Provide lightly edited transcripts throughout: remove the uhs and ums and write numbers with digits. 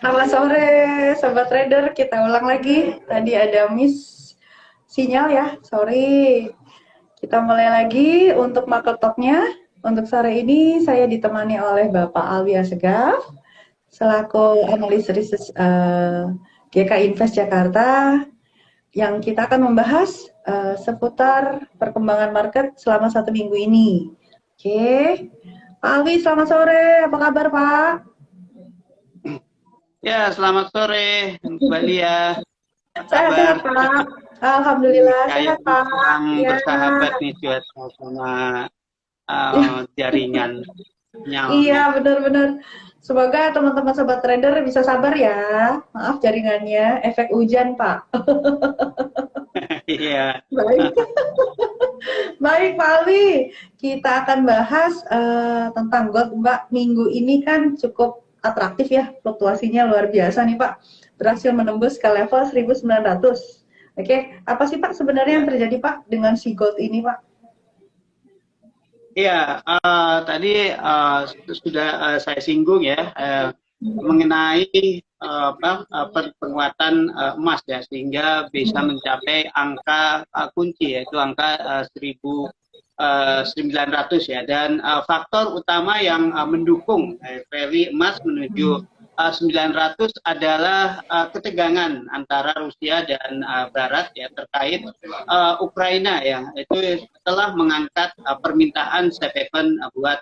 Selamat sore, Sobat Trader. Kita ulang lagi. Tadi ada miss sinyal ya, sorry. Kita mulai lagi untuk market talk-nya. Untuk sore ini saya ditemani oleh Bapak Alwi Assegaf, selaku analis riset GK Invest Jakarta, yang kita akan membahas seputar perkembangan market selama 1 minggu ini. Oke, Pak Alwi, selamat sore. Apa kabar, Pak? Ya, selamat sore, Mbak Lia. Apa kabar? Sehat-sehat, Pak. Alhamdulillah, sehat, Kayaknya Pak. kurang Ya, bersahabat nih cuaca sama jaringan iya, sinyalnya. benar-benar. Semoga teman-teman sobat trader bisa sabar ya. Maaf jaringannya, efek hujan, Pak. Iya. Baik, baik, Pak Ali. Kita akan bahas tentang gold, Mbak. Minggu ini kan cukup atraktif ya, fluktuasinya luar biasa nih, Pak. Berhasil menembus ke level 1900. Oke, apa sih, Pak, sebenarnya yang Ya, terjadi, Pak, dengan si gold ini, Pak? iya, tadi sudah saya singgung ya mengenai penguatan emas ya, sehingga bisa mencapai angka kunci, yaitu angka 1900 ya, dan faktor utama yang mendukung rally emas menuju 900 adalah ketegangan antara Rusia dan Barat ya, terkait Ukraina ya, itu telah mengangkat permintaan safe haven buat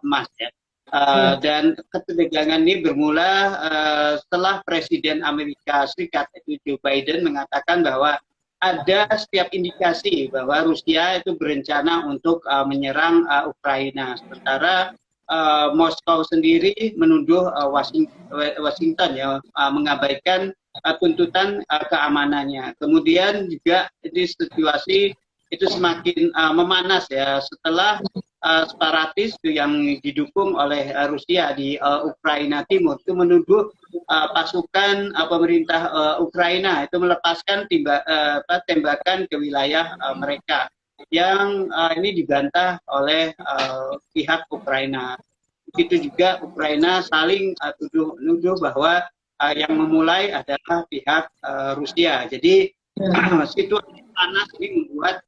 emas ya. Iya. Dan ketegangan ini bermula setelah Presiden Amerika Serikat itu Joe Biden mengatakan bahwa ada setiap indikasi bahwa Rusia itu berencana untuk menyerang Ukraina. Sementara Moskow sendiri menuduh Washington ya mengabaikan tuntutan keamanannya. Kemudian juga di situasi itu semakin memanas ya setelah separatis yang didukung oleh Rusia di Ukraina Timur itu menuduh pasukan pemerintah Ukraina itu melepaskan tembakan ke wilayah mereka yang ini dibantah oleh pihak Ukraina. Begitu juga Ukraina saling tuduh bahwa yang memulai adalah pihak Rusia. Jadi situasi panas ini membuat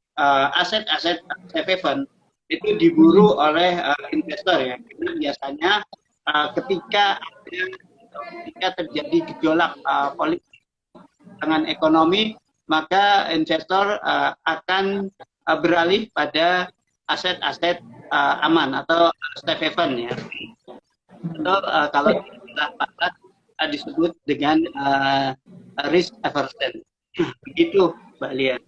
aset-aset safe haven itu diburu oleh investor ya. Karena biasanya ketika terjadi gejolak politik dengan ekonomi, maka investor akan beralih pada aset-aset aman atau safe haven ya. Atau kalau istilah pasar disebut dengan risk aversion. Begitu, Mbak Lia.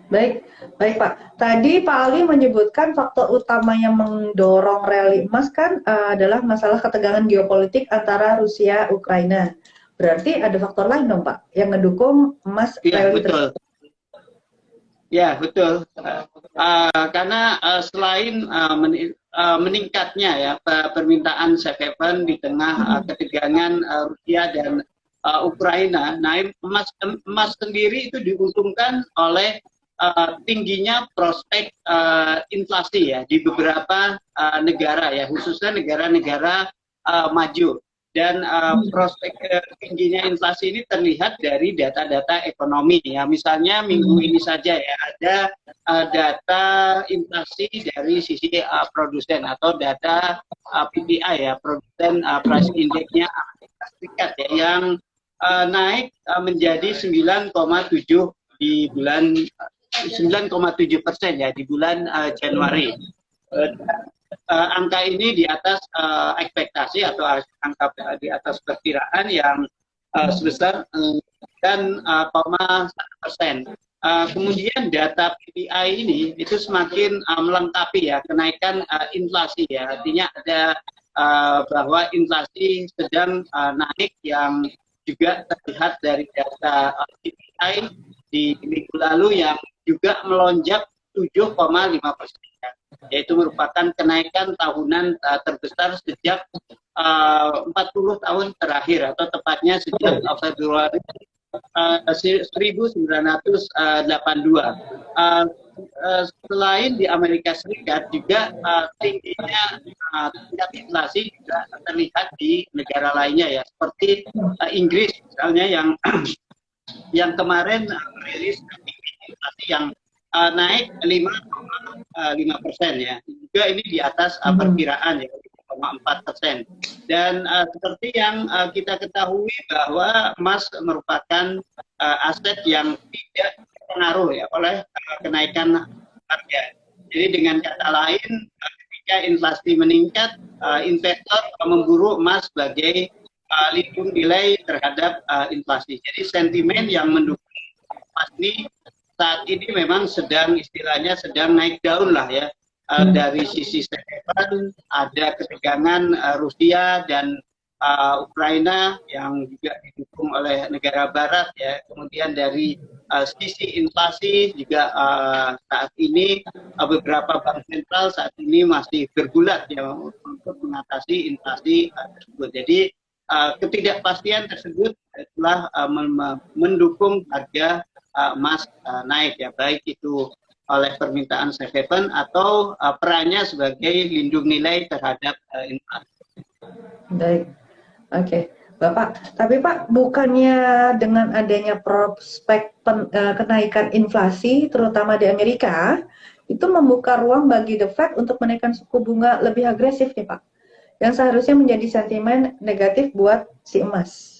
Baik, baik Pak. Tadi Pak Ali menyebutkan faktor utama yang mendorong rally emas kan adalah masalah ketegangan geopolitik antara Rusia Ukraina. Berarti ada faktor lain dong Pak yang mendukung emas Iya, rally betul. tersebut. Ya, betul. Karena selain meningkatnya ya permintaan safe haven di tengah ketegangan Rusia dan Ukraina, nah emas sendiri itu diuntungkan oleh tingginya prospek inflasi ya di beberapa negara ya, khususnya negara-negara maju. Dan prospek tingginya inflasi ini terlihat dari data-data ekonomi ya. Misalnya minggu ini saja ya ada data inflasi dari sisi produsen atau data PPI ya, produsen price index-nya Amerika Serikat ya, yang naik menjadi 9,7 di bulan 9,7% ya di bulan Januari. Angka ini di atas ekspektasi atau angka di atas perkiraan yang sebesar 9,1%. Kemudian data PPI ini itu semakin melengkapi ya kenaikan inflasi ya, artinya ada bahwa inflasi sedang naik yang juga terlihat dari data PPI di minggu lalu yang juga melonjak 7,5%. Yaitu merupakan kenaikan tahunan terbesar sejak 40 tahun terakhir atau tepatnya sejak Februari 1982. selain di Amerika Serikat juga tingginya tingkat inflasi juga terlihat di negara lainnya ya, seperti Inggris misalnya yang yang kemarin merilis inflasi yang naik 5,5% ya. Juga ini di atas perkiraan ya 5,4%. Dan seperti yang kita ketahui bahwa emas merupakan aset yang tidak terpengaruh ya oleh kenaikan harga. Jadi dengan kata lain, ketika inflasi meningkat, investor memburu emas sebagai lindung nilai terhadap inflasi. Jadi sentimen yang mendukung emas ini saat ini memang sedang istilahnya sedang naik daun lah ya. Dari sisi Taiwan ada ketegangan Rusia dan Ukraina yang juga didukung oleh negara Barat ya. Kemudian dari sisi inflasi juga saat ini beberapa bank sentral saat ini masih bergulat ya untuk mengatasi inflasi tersebut. Jadi ketidakpastian tersebut telah mendukung harga emas naik ya, baik itu oleh permintaan safe haven atau perannya sebagai lindung nilai terhadap inflasi. Baik, oke. Bapak, tapi Pak, bukannya dengan adanya prospek kenaikan inflasi, terutama di Amerika, itu membuka ruang bagi The Fed untuk menaikkan suku bunga lebih agresif nih Pak, yang seharusnya menjadi sentimen negatif buat si emas.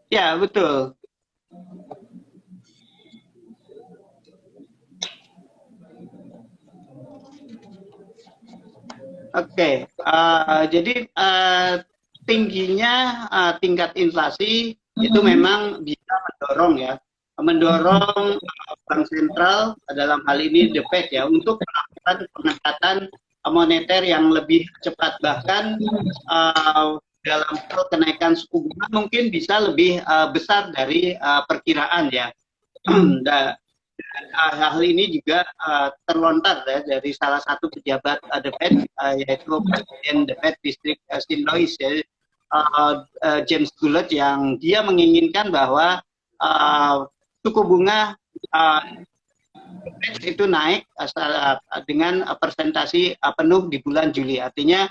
Ya, betul. Oke, jadi tingginya tingkat inflasi itu memang bisa mendorong bank sentral dalam hal ini The Fed ya untuk melakukan pengetatan moneter yang lebih cepat, bahkan dalam hal kenaikan suku bunga mungkin bisa lebih besar dari perkiraan ya. Hal ini juga terlontar ya, dari salah satu pejabat The Fed yaitu Presiden The Fed District St. Louis ya, James Bullard, yang dia menginginkan bahwa suku bunga itu naik dengan persentasi penuh di bulan Juli. Artinya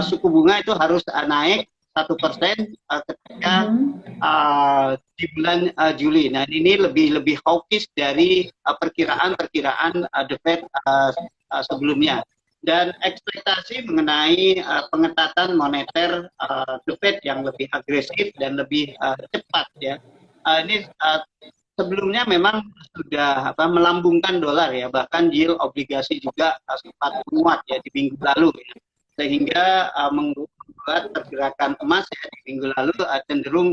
suku bunga itu harus naik 1% ketika di bulan Juli. Nah, ini lebih hawkish dari perkiraan The Fed sebelumnya. Dan ekspektasi mengenai pengetatan moneter The Fed yang lebih agresif dan lebih cepat ya. Ini sebelumnya memang sudah melambungkan dolar ya, bahkan yield obligasi juga sempat menguat ya di minggu lalu ya. Sehingga membuat pergerakan emas ya di minggu lalu cenderung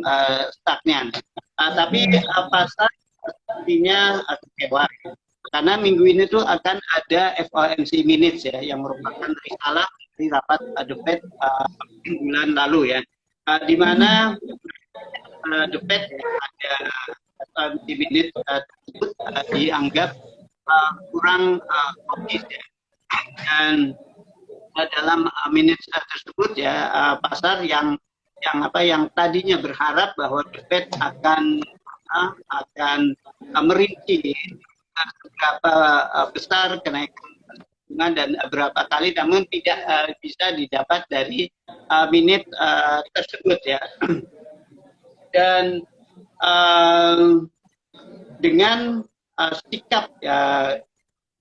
stagnan. Tapi pasar sepertinya kecewa karena minggu ini tuh akan ada FOMC minutes ya, yang merupakan risalah dari rapat The Fed bulan lalu ya, di mana The Fed ada FOMC minutes tersebut dianggap kurang optimis ya. Dan dalam minutes tersebut ya pasar yang tadinya berharap bahwa The Fed akan merinci seberapa besar kenaikan bunga dan berapa kali, namun tidak bisa didapat dari minute tersebut ya. Dan dengan sikap ya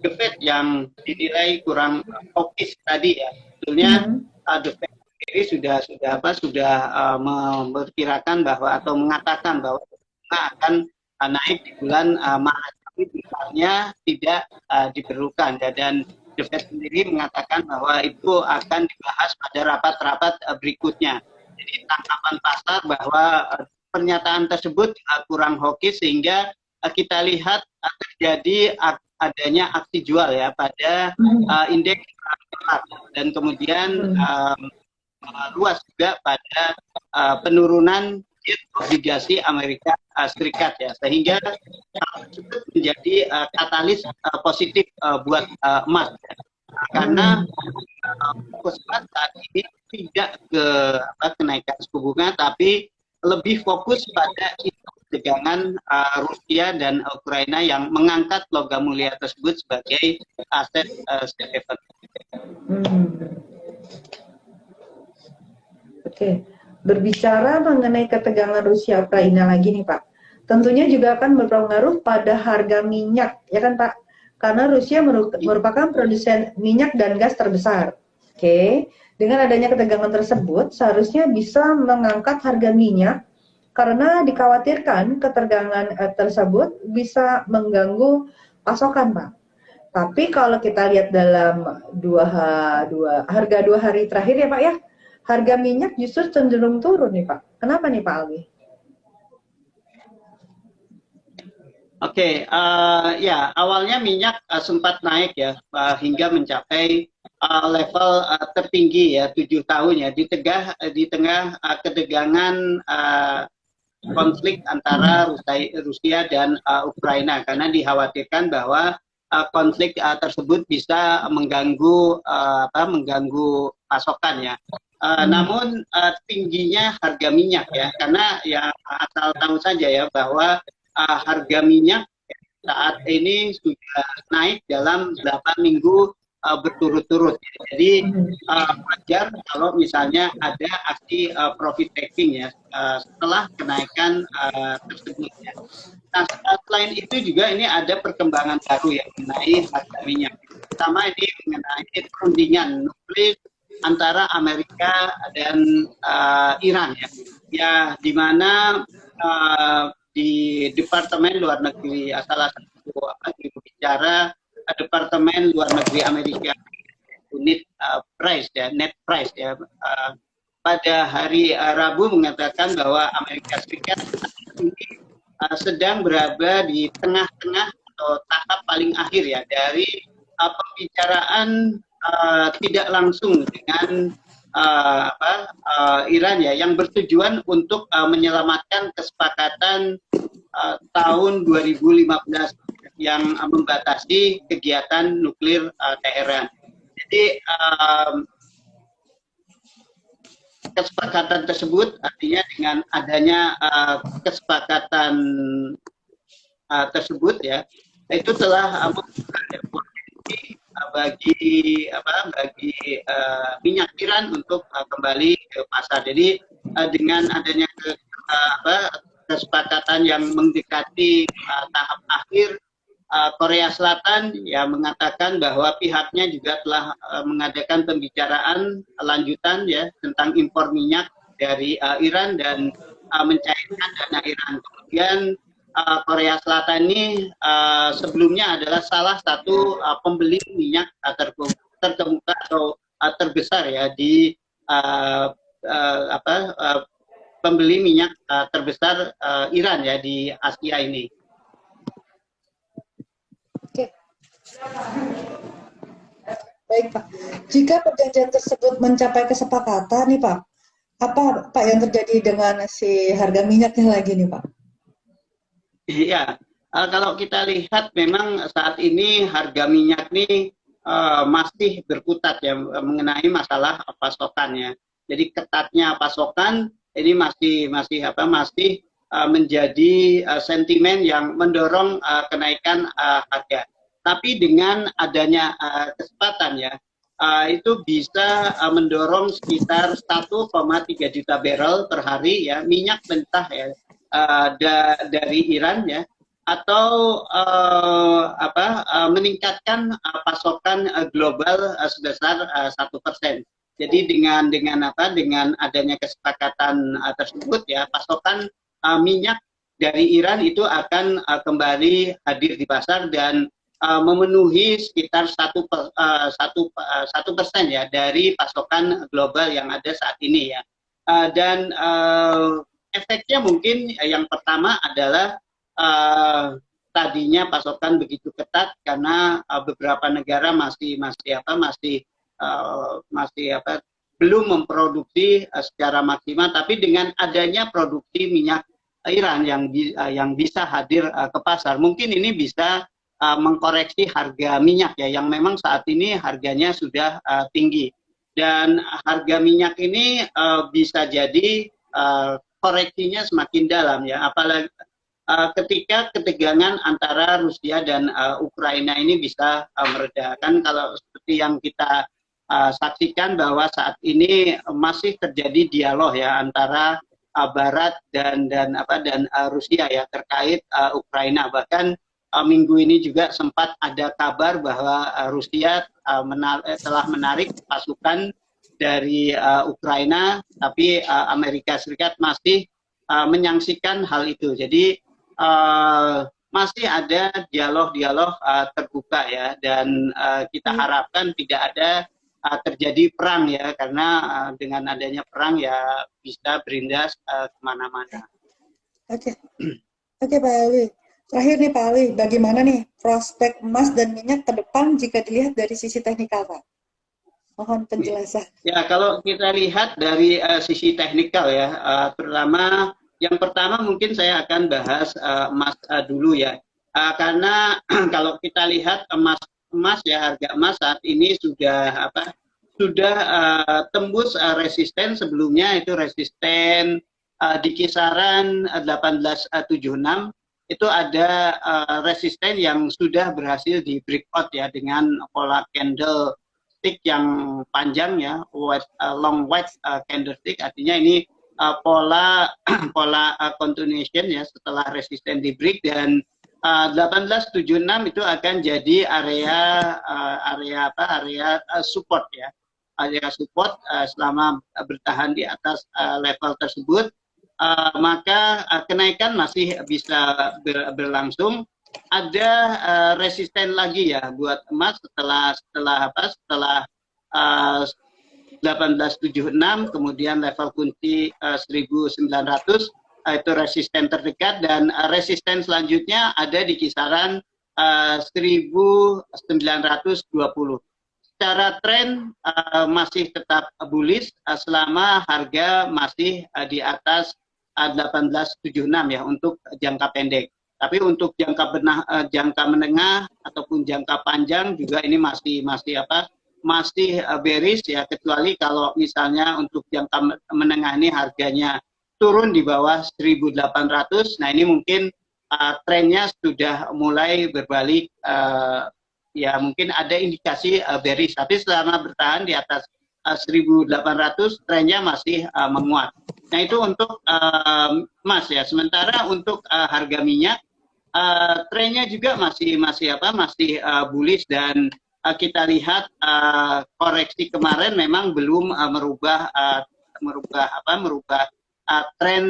The Fed yang dinilai kurang hawkish tadi ya, sebetulnya The Fed sendiri sudah memperkirakan bahwa atau mengatakan bahwa akan naik di bulan Maret, tapi misalnya tidak diperlukan ya. Dan The Fed sendiri mengatakan bahwa itu akan dibahas pada rapat-rapat berikutnya. Jadi tanggapan pasar bahwa pernyataan tersebut kurang hawkish, sehingga kita lihat terjadi adanya aksi jual ya pada indeks dan kemudian luas juga pada penurunan obligasi Amerika Serikat ya, sehingga menjadi katalis positif buat emas ya. Karena fokus saat ini tidak ke kenaikan suku bunga, tapi lebih fokus pada ketegangan Rusia dan Ukraina yang mengangkat logam mulia tersebut sebagai aset safe haven. Oke, berbicara mengenai ketegangan Rusia Ukraina lagi nih Pak, tentunya juga akan berpengaruh pada harga minyak, ya kan Pak? Karena Rusia merupakan produsen minyak dan gas terbesar. Oke, dengan adanya ketegangan tersebut, seharusnya bisa mengangkat harga minyak karena dikhawatirkan ketegangan tersebut bisa mengganggu pasokan, Pak. Tapi kalau kita lihat dalam harga 2 hari terakhir ya Pak ya, harga minyak justru cenderung turun nih Pak. Kenapa nih Pak Alwi? Oke, ya awalnya minyak sempat naik ya hingga mencapai level tertinggi ya 7 tahun ya di tengah ketegangan konflik antara Rusia dan Ukraina karena dikhawatirkan bahwa konflik tersebut bisa mengganggu pasokan ya. Namun tingginya harga minyak ya karena ya asal tahu saja ya bahwa harga minyak saat ini sudah naik dalam 8 minggu berturut-turut. Jadi wajar kalau misalnya ada aksi profit taking ya setelah kenaikan tersebut. Ya. Nah, selain itu juga ini ada perkembangan baru ya mengenai harga minyak. Pertama ini mengenai perundingan nuklir antara Amerika dan Iran ya. Ya di mana di Departemen Luar Negeri salah satu juru bicara Departemen Luar Negeri Amerika unit price ya net price ya pada hari Rabu mengatakan bahwa Amerika Serikat ini sedang berada di tengah-tengah atau tahap paling akhir ya dari pembicaraan tidak langsung dengan Iran ya yang bertujuan untuk menyelamatkan kesepakatan tahun 2015 yang membatasi kegiatan nuklir Teheran. Jadi kesepakatan tersebut artinya dengan adanya kesepakatan tersebut ya itu telah bagi minyak Iran untuk kembali ke pasar. Jadi dengan adanya kesepakatan yang mendekati tahap akhir, Korea Selatan ya mengatakan bahwa pihaknya juga telah mengadakan pembicaraan lanjutan ya tentang impor minyak dari Iran dan mencairkan dana Iran. Kemudian Korea Selatan ini sebelumnya adalah salah satu pembeli minyak terkemuka atau terbesar ya di pembeli minyak terbesar Iran ya di Asia ini. Oke. Baik Pak, jika perjanjian tersebut mencapai kesepakatan nih Pak, apa Pak yang terjadi dengan si harga minyaknya lagi nih Pak? Iya, kalau kita lihat memang saat ini harga minyak ini masih berkutat ya mengenai masalah pasokannya. Jadi ketatnya pasokan ini masih menjadi sentimen yang mendorong kenaikan harga. Tapi dengan adanya kesempatan ya, itu bisa mendorong sekitar 1,3 juta barrel per hari ya minyak mentah ya dari Iran ya, atau meningkatkan pasokan global sebesar 1%. Jadi dengan adanya kesepakatan tersebut ya pasokan minyak dari Iran itu akan kembali hadir di pasar dan memenuhi sekitar 1% ya dari pasokan global yang ada saat ini ya. Dan efeknya mungkin yang pertama adalah tadinya pasokan begitu ketat karena beberapa negara belum memproduksi secara maksimal, tapi dengan adanya produksi minyak Iran yang bisa hadir ke pasar, mungkin ini bisa mengkoreksi harga minyak ya yang memang saat ini harganya sudah tinggi, dan harga minyak ini bisa jadi koreksinya semakin dalam ya, ketika ketegangan antara Rusia dan Ukraina ini bisa mereda. Kan kalau seperti yang kita saksikan bahwa saat ini masih terjadi dialog ya antara Barat dan Rusia ya terkait Ukraina. Bahkan minggu ini juga sempat ada kabar bahwa Rusia telah menarik pasukan dari Ukraina, tapi Amerika Serikat masih menyaksikan hal itu. Jadi masih ada dialog-dialog terbuka ya, dan kita harapkan tidak ada terjadi perang ya, karena dengan adanya perang ya bisa berindas kemana-mana. Oke, oke Pak Alwi. Terakhir nih Pak Alwi, bagaimana nih prospek emas dan minyak ke depan jika dilihat dari sisi teknikal Pak? Mohon penjelasan. Ya, kalau kita lihat dari sisi teknikal ya, terutama yang pertama mungkin saya akan bahas emas dulu ya, karena kalau kita lihat emas ya, harga emas saat ini sudah tembus resisten sebelumnya, itu resisten di kisaran 1876. Itu ada resisten yang sudah berhasil di breakout ya dengan pola candle stick yang panjang ya, long white candlestick, artinya ini pola continuation ya setelah resisten di break, dan 1876 itu akan jadi area support ya, area support selama bertahan di atas level tersebut, maka kenaikan masih bisa berlangsung. Ada resisten lagi ya buat emas setelah 1876, kemudian level kunci 1900 itu resisten terdekat, dan resisten selanjutnya ada di kisaran 1920. Secara tren masih tetap bullish selama harga masih di atas 1876 ya untuk jangka pendek. Tapi untuk jangka menengah ataupun jangka panjang juga ini masih bearish ya, kecuali kalau misalnya untuk jangka menengah ini harganya turun di bawah 1800. Nah, ini mungkin trennya sudah mulai berbalik, ya mungkin ada indikasi bearish, tapi selama bertahan di atas 1800 trennya masih menguat. Nah, itu untuk emas ya. Sementara untuk harga minyak, trennya juga masih bullish, dan kita lihat koreksi kemarin memang belum merubah tren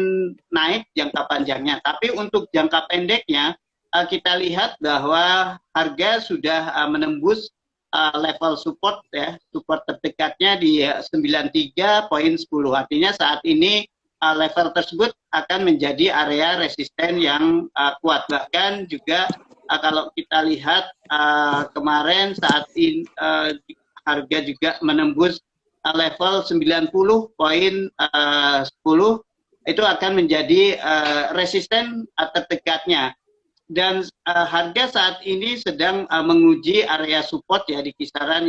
naik jangka panjangnya. Tapi untuk jangka pendeknya kita lihat bahwa harga sudah menembus level support ya, support terdekatnya di 93.10. Artinya saat ini level tersebut akan menjadi area resisten yang kuat. Bahkan juga kalau kita lihat kemarin saat ini harga juga menembus level 90.10, itu akan menjadi resisten terdekatnya. Dan harga saat ini sedang menguji area support ya di kisaran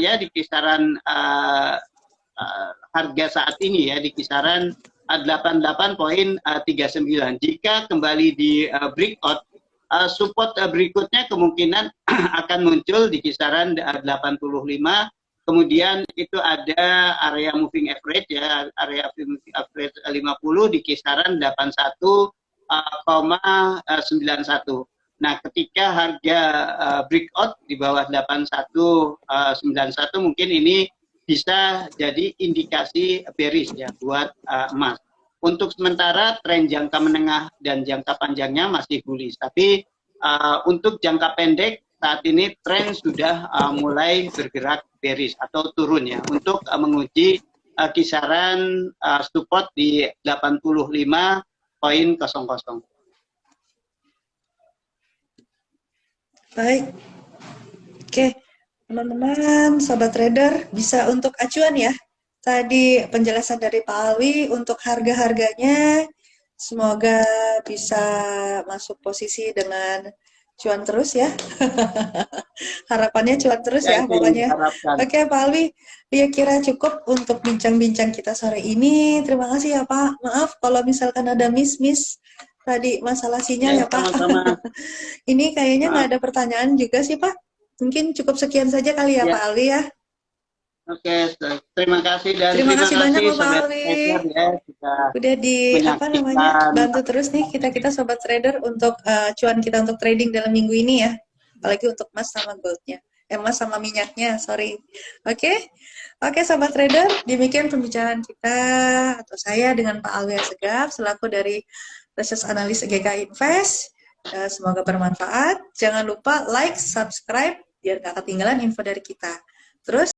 harga saat ini ya di kisaran 88.39. Jika kembali di breakout, support berikutnya kemungkinan akan muncul di kisaran 85. Kemudian itu ada area moving average ya, area moving average 50 di kisaran 81,91. Nah, ketika harga breakout di bawah 8191, mungkin ini bisa jadi indikasi bearish ya buat emas. Untuk sementara tren jangka menengah dan jangka panjangnya masih bullish, tapi untuk jangka pendek saat ini tren sudah mulai bergerak bearish atau turun ya, untuk menguji kisaran support di 85.00. Baik, oke teman-teman, sahabat trader bisa untuk acuan ya. Tadi penjelasan dari Pak Alwi untuk harga-harganya, semoga bisa masuk posisi dengan cuan terus ya. Harapannya cuan terus ya pokoknya. Oke Pak Alwi, ya kira cukup untuk bincang-bincang kita sore ini. Terima kasih ya Pak. Maaf kalau misalkan ada miss tadi masalah sinyal ya Pak. sama-sama. Ini kayaknya nggak Maaf. ada pertanyaan juga sih Pak. Mungkin cukup sekian saja kali ya Ya, Pak Alwi ya. oke. Terima kasih dan Terima terima kasih banyak kasih loh Pak Sobat Alwi. Trader ya sudah Udah di apa namanya menyaksikan. bantu terus nih kita sobat trader untuk cuan kita untuk trading dalam minggu ini ya, apalagi untuk emas sama goldnya, emas sama minyaknya, sorry. Oke, sobat trader, demikian pembicaraan kita atau saya dengan Pak Alwi Segaf selaku dari Research Analis GK Invest. Semoga bermanfaat. Jangan lupa like, subscribe biar nggak ketinggalan info dari kita. Terus